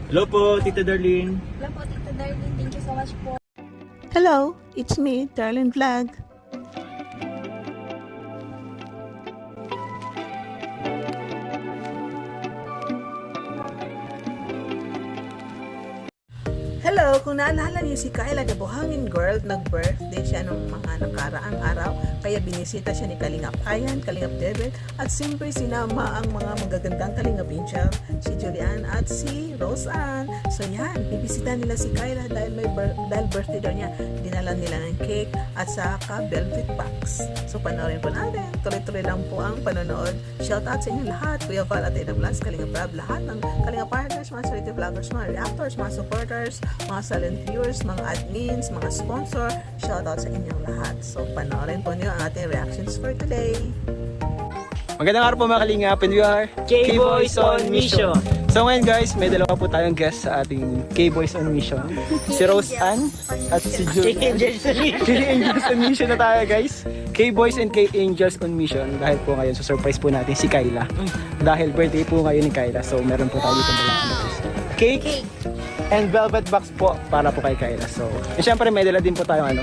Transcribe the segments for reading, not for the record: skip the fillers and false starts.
Hello po, Tita Darlene. Hello po, Tita Darlene. Thank you so much po. Hello, it's me, Darlene Vlog. Hello, kung naalala niyo si Kyla, the Buhangin Girl, nag-birthday siya nung mga nakaraang araw, kaya binisita siya ni Kalingap Ayan, Kalingap Devil, at siyempre sinama ang mga magagandang Kalingap Angel, si Julian at si Roseanne. So yan, bibisita nila si Kyla dahil birthday daw niya. Dinala nila ng cake at saka velvet box. So panoorin po natin, tuloy-tuloy lang po ang panonood. Shout out sa inyo lahat, Kuya Val at Eda Blas, Kalingap Rab, lahat ng Kalingap Partners, mga charity vloggers, mga reactors, mga supporters, mga silent viewers, mga admins, mga sponsor, shoutout sa inyong lahat. So, panoorin po niyo ang ating reactions for today. Magandang araw po mga Kalingap, and we are K-Boys on Mission. So ngayon guys, may dalawa po tayong guest sa ating K-Boys on Mission. Si Roseanne at si Julian. K-Angels on Mission na tayo guys. K-Boys and K-Angels on Mission. Dahil po ngayon, surprise po natin si Kyla. Dahil birthday po ngayon ni Kyla. So meron po tayo dito cake and velvet box po para po kay Kyla. So, syempre may dala din po tayong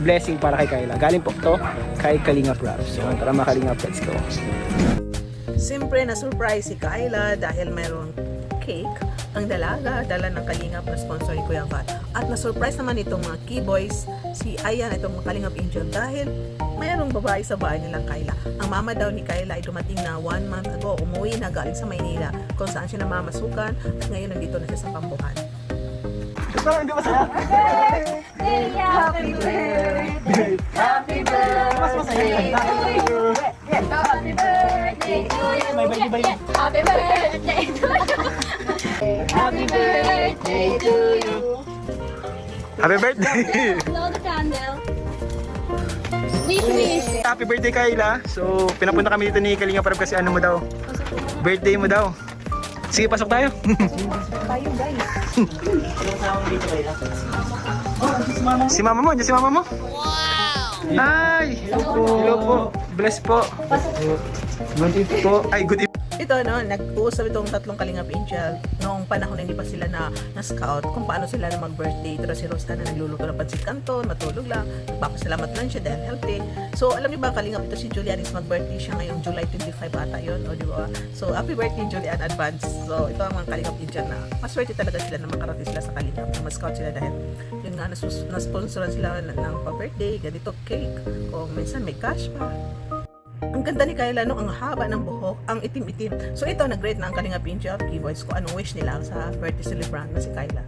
blessing para kay Kyla. Galing po to kay Kalingap Rap. So, tara mga Kalingap, let's go. Siyempre na-surprise si Kyla dahil mayroong cake ang dala ng Kalingap na sponsor ni Kuya Val. At na-surprise naman itong mga K-Boys, si Ayan, itong mga Kalingap Angel dahil mayroong babae sa bahay nila Kyla. Ang mama daw ni Kyla ay dumating na 1 month ago, umuwi na galing sa Maynila kung saan siya namamasukan at ngayon nandito na siya sa Pambuhan. Parang hindi masaya. Happy birthday! Happy birthday! Mas masaya. Happy birthday to you! Happy birthday to you! Happy birthday to you! Happy birthday! Blow the candle. Wish. Happy birthday Kyla. So, pinapunta kami dito ni Kalingap Rap kasi ano mo daw? Birthday mo daw. Sige, pasok tayo. Tayo guys. Si mama mo, si mama mo. Wow! Ay! Hello po. Bless po. Good evening po. Ay, good evening. Ito, nag-uusap itong tatlong Kalingap Angel noong panahon hindi pa sila na-scout kung paano sila na mag-birthday. Pero si Roseanne na nagluluto ng pansit canton, matulog lang, nagpapasalamat lang siya dahil healthy. So, alam niyo ba, Kalingap, ito si Julian is mag-birthday siya ngayong July 25 ata yun, o di ba? So, happy birthday Julian advance. So, ito ang mga Kalingap Angel na maswerte talaga sila na makarating sila sa Kalingap, na ma-scout sila dahil yun nga, na-sponsoran sila ng pa-birthday, ganito cake, o minsan may cash pa. Ang ganda ni Kyla, no? Ang haba ng buhok, ang itim-itim. So ito, nag-rate na ang Kalingap Angel K-Boys ko anong wish nila sa birthday celebrant na si Kyla.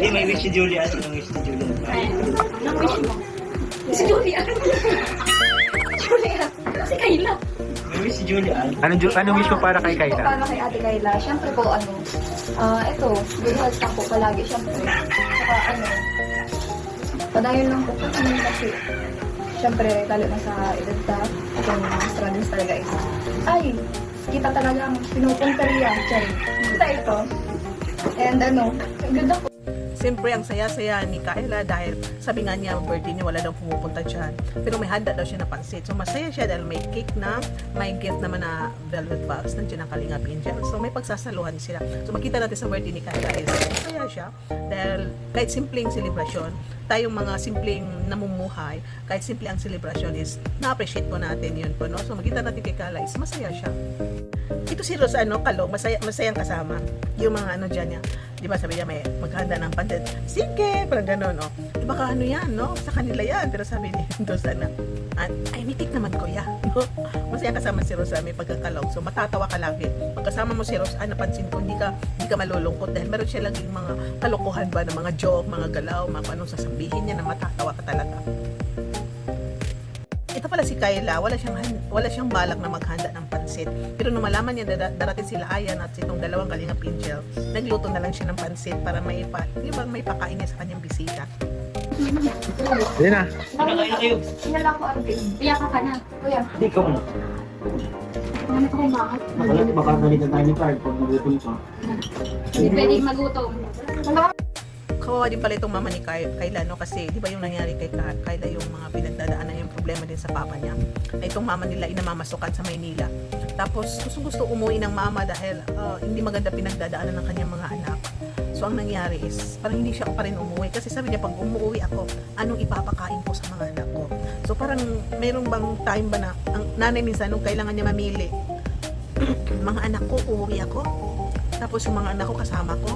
May wish si Julian. Anong wish si Julian? Anong wish mo? Si Julian. Julian. Si Kayla. May wish si Julian. Anong wish mo para kay Kyla? Para kay Ate Kayla, syempre po ito, good health lang po palagi syempre. Saka padayon lang po kasi syempre, lalo na sa edad na itong struggles talaga is kita talagang pinupunta riyan, Chay. Kita ito. And ganda po. Siyempre, ang saya-saya ni Kyla dahil sabi nga niya, birthday niya, wala daw pumupunta dyan. Pero may handa daw siya na pansit. So, masaya siya dahil may cake na, may gift naman na velvet box, nandiyan ang Kalingap Angel. So, may pagsasaluhan sila. So, makita natin sa birthday ni Kyla is masaya siya dahil kahit simpleng celebration, tayong mga simpleng namumuhay, kahit simple ang celebration is na-appreciate po natin yun po, no? So, makita natin kay Kyla is masaya siya. Ito si Rose, Kalo, masayang kasama. Yung mga dyan niya. Di ba sabi niya may maghanda ng pansit. Sige, parang gano'n, no? Di ba yan, no? Sa kanila yan. Pero sabi ni Rose, ay, mitik naman ko yan, no? Masayang kasama si Rose, may pagkakalog. So, matatawa ka lagi. Pagkasama mo si Rose, napansin ko, hindi ka malulungkot dahil meron siya laging mga kalokohan ba, ng mga joke, mga galaw, mga anong sasabihin niya na matatawa ka talaga. Ito pala si Kyla, wala siyang balak na maghanda ng pansit. Pero nung malaman niya darating sila Ayan at itong dalawang Kalingap Angel, nagluto na lang siya ng pansit para may pakain niya sa kanyang bisita. Hindi na. Nakakain na kayo. Sinala ko Arvin. Iyak ka na. Kuya, Hindi ka muna. ano ko bakit? Makakalitan tayo ni Clark pag nagutom ka. Hindi pwedeng magutom. kawawa din pala itong mama ni Kayla, no? Kasi di ba yung nangyari kay Kayla, yung mga pinagdadaanan, yung problema din sa papa niya, na itong mama nila inamamasukan sa Maynila. Tapos gusto umuwi ng mama dahil hindi maganda pinagdadaanan ng kanyang mga anak. So ang nangyari is parang hindi siya pa rin umuwi, kasi sabi niya pag umuwi ako, anong ipapakain ko sa mga anak ko? So parang mayroong bang time ba na ang nanay minsan nung kailangan niya mamili, mga anak ko uuwi ako, tapos yung mga anak ko kasama ko,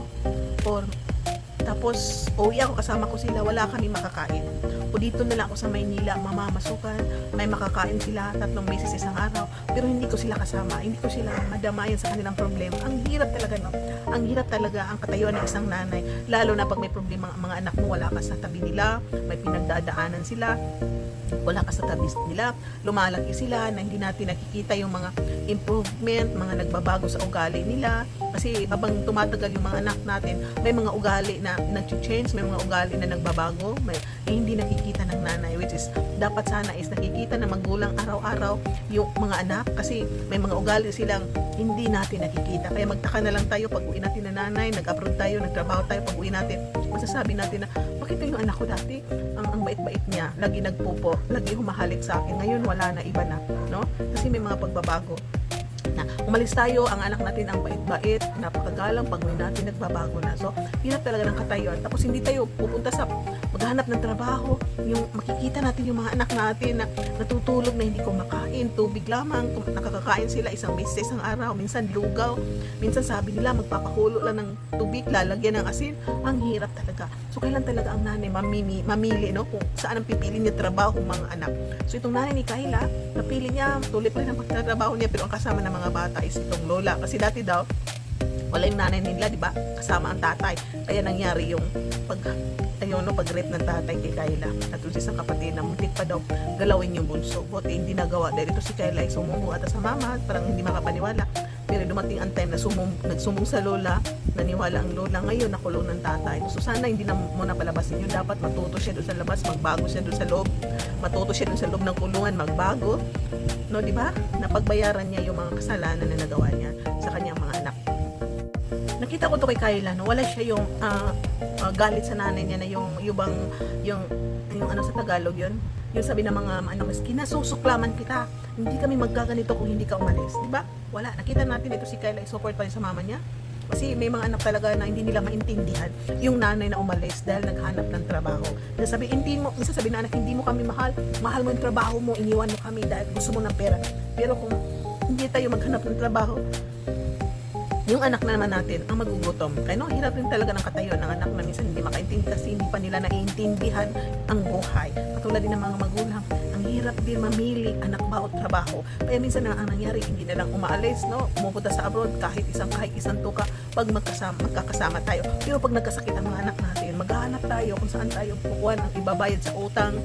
or tapos uuwi ako kasama ko sila, wala kami makakain, o dito na lang ako sa Maynila mamamasukan, may makakain sila 3 beses isang araw, pero hindi ko sila kasama, hindi ko sila madamayan sa kanilang problema. Ang hirap talaga, no? Ang hirap talaga ang katayuan ng isang nanay, lalo na pag may problema ang mga anak mo, wala ka sa tabi nila, may pinagdadaanan sila, wala ka sa tabi nila, lumalaki sila na hindi natin nakikita yung mga improvement, mga nagbabago sa ugali nila, kasi habang tumatagal yung mga anak natin, may mga ugali na nag-change, may mga ugali na nagbabago, may hindi nakikita ng nanay, which is dapat sana is nakikita na magulang araw-araw yung mga anak, kasi may mga ugali silang hindi natin nakikita. Kaya magtaka na lang tayo pag uwi natin na nanay, nag-abroad tayo, nagtrabaho tayo, pag uwi natin, masasabi natin na bakit yung anak ko dati ang bait-bait niya, lagi nagpupo, lagi humahalik sa akin, ngayon wala na, iba na, no? Kasi may mga pagbabago na umalis tayo, ang anak natin ang bait-bait, napakagalang, pag may natin nagbabago na. So hirap talaga ng katayuan, tapos hindi tayo pupunta sa maghanap ng trabaho, yung makikita natin yung mga anak natin na natutulog na hindi kumakain, tubig lamang, nakakakain sila isang beses isang araw, minsan lugaw, minsan sabi nila magpapakulo lang ng tubig, lalagyan ng asin. Ang hirap talaga. So kailan talaga ang nanay mamili, no, kung saan ang pipili niya trabaho mga anak. So itong nanay ni Kayla, napili niya, tuloy pa rin ang pagtatrabaho niya, pero ang kasama ng mga bata is itong lola, kasi dati daw wala yung nanay nila, di ba? Kasama ang tatay. Kaya nangyari yung pag-rape ng tatay kay Kayla. At yung isang kapatid na muntik pa daw galawin yung bunso. Buti hindi nagawa. Dahil ito si Kayla ay sumumbong ata sa mama, parang hindi makapaniwala. Pero dumating ang time na nagsumbong sa lola, naniwala ang lola, ngayon nakulong ng tatay. So sana hindi na muna palabasin yun. Dapat matuto siya doon sa labas, magbago siya doon sa loob. Matuto siya doon sa loob ng kulungan, magbago. No, di ba? Napagbayaran niya yung mga kasalanan na nagawa niya sa kanyang mga anak. Nakita ko to kay Kayla, no, wala siya yung galit sa nanay niya na yung ano sa Tagalog yun, yung sabi ng mga ano, kinasusuklaman kita, hindi kami magkaganito kung hindi ka umalis, di ba? Wala, nakita natin ito si Kayla, support pa rin sa mama niya, kasi may mga anak talaga na hindi nila maintindihan yung nanay na umalis dahil naghanap ng trabaho. Sasabihin na anak, hindi mo kami mahal mo yung trabaho mo, iniwan mo kami dahil gusto mo ng pera. Pero kung hindi tayo maghanap ng trabaho, yung anak na naman natin ang magugutom. Kaya no, hirap rin talaga ng katayuan ng anak na minsan hindi makaintindi kasi hindi pa nila naiintindihan ang buhay. Katulad din ng mga magulang, ang hirap din mamili anak ba o trabaho. Kaya minsan ang nangyari, hindi na lang umaalis, no? Pumupunta sa abroad kahit isang tuka pag magkakasama tayo. Pero pag nagkasakit ang mga anak natin, maghahanap tayo kung saan tayo kukuha ng ibabayad sa utang,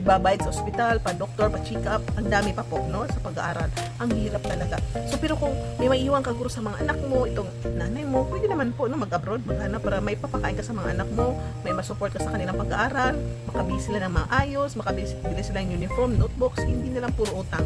ibabayad sa ospital, pa-doktor, pa-check up, ang dami pa po, no, sa pag-aaral. Ang hirap talaga. So, pero kung may maiiwan ka guro sa mga anak mo, itong nanay mo, pwede naman po, no, mag-abroad, maghanap para may papakain ka sa mga anak mo, may masupport ka sa kanilang pag-aaral, makabili sila ng mga ayos, makabili sila ng uniform, notebooks, hindi na lang puro utang.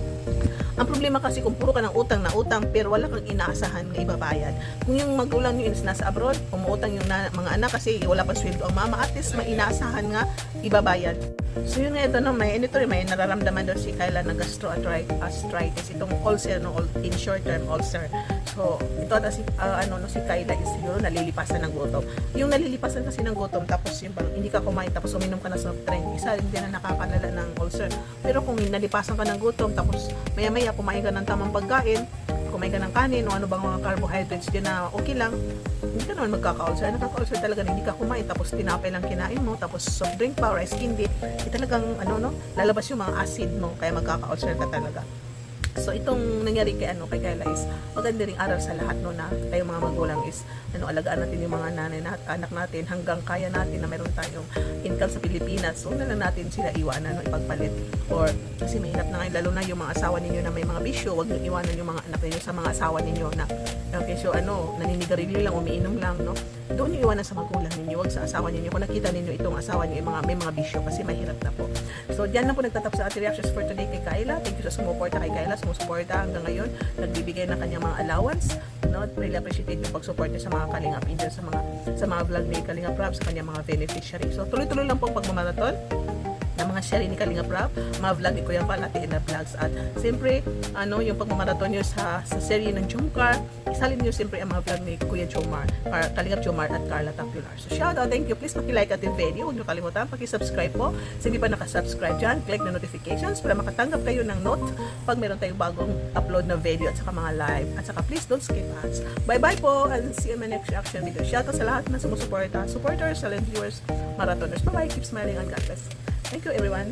Ang problema kasi kung puro ka ng utang na utang, pero wala kang inaasahan na ibabayad. Kung yung magulang nyo is nasa abroad, umuutang yung mga anak kasi wala pang sweldo ang mama, at least may inaasahan nga ibabayad. So yun nga ito, no, may nararamdaman daw si Kayla na gastroarthritis, itong ulcer, no, in short term ulcer. So ito ata si Kayla is siguro nalilipasan ng gutom. Yung nalilipasan kasi ng gutom, tapos yung hindi ka kumain tapos uminom ka na soft drink, isa hindi na nakakalala ng ulcer. Pero kung nalipasan ka ng gutom tapos maya-maya kumain ka ng tamang pagkain, kumain ka ng kanin o ano bang mga carbohydrates din na okay lang, hindi ka naman magkaka-ulcer. Nakaka-ulcer talaga na hindi ka kumain tapos tinapay lang kinain mo, tapos soft drink pa or ice candy, talagang lalabas yung mga acid mo, kaya magkaka-ulcer ka talaga. So itong nangyari kay Kayla is maganda ring aral sa lahat, no, na tayo mga magulang is alagaan natin yung mga nanay na anak natin hanggang kaya natin na meron tayong income sa Pilipinas. So na lang natin sila iwanan, no, ipagpalit, or kasi mahirap na ngayon, lalo na yung mga asawa ninyo na may mga bisyo, wag niyo iwanan yung mga anak ninyo sa mga asawa ninyo na Okay, so naninigarilyo lang, umiinom lang, no? Doon niyo iwanan sa magulang ninyo, wag sa asawa ninyo. Kung nakita ninyo itong asawa niyo, may mga bisyo kasi mahirap na po. So, diyan lang po nagtatapos sa ating reactions for today kay Kyla. Thank you sa sumuporta kay Kyla, sumusuporta hanggang ngayon. Nagbibigay ng kanyang mga allowance, no? Really appreciate yung pagsuporta sa mga Kalingap Indian, sa mga vlog ni Kalingap Rob, sa kanyang mga beneficiary. So, tuloy-tuloy lang po ang pagmamarathon ng mga share ni Kalingap Rob, mga vlog ni Kuya Val at Ina Vlogs. At siyempre, yung pagmamarathon nyo sa serye ng Jomcar, isalin nyo siyempre ang mga vlog ni Kuya Jomar, Kalingap Jomar at Carla Tapular. So shout out, thank you. Please paki-like at yung video. Huwag nyo kalimutan, paki-subscribe po. So hindi pa nakasubscribe dyan, click na notifications para makatanggap kayo ng note pag meron tayong bagong upload na video at saka mga live. At saka please don't skip ads. Bye-bye po and see you in my next reaction video. Shout out sa lahat na sumusuporta, supporters, silent viewers, marathoners. Bye-bye. Keep smiling and God bless. Thank you, everyone.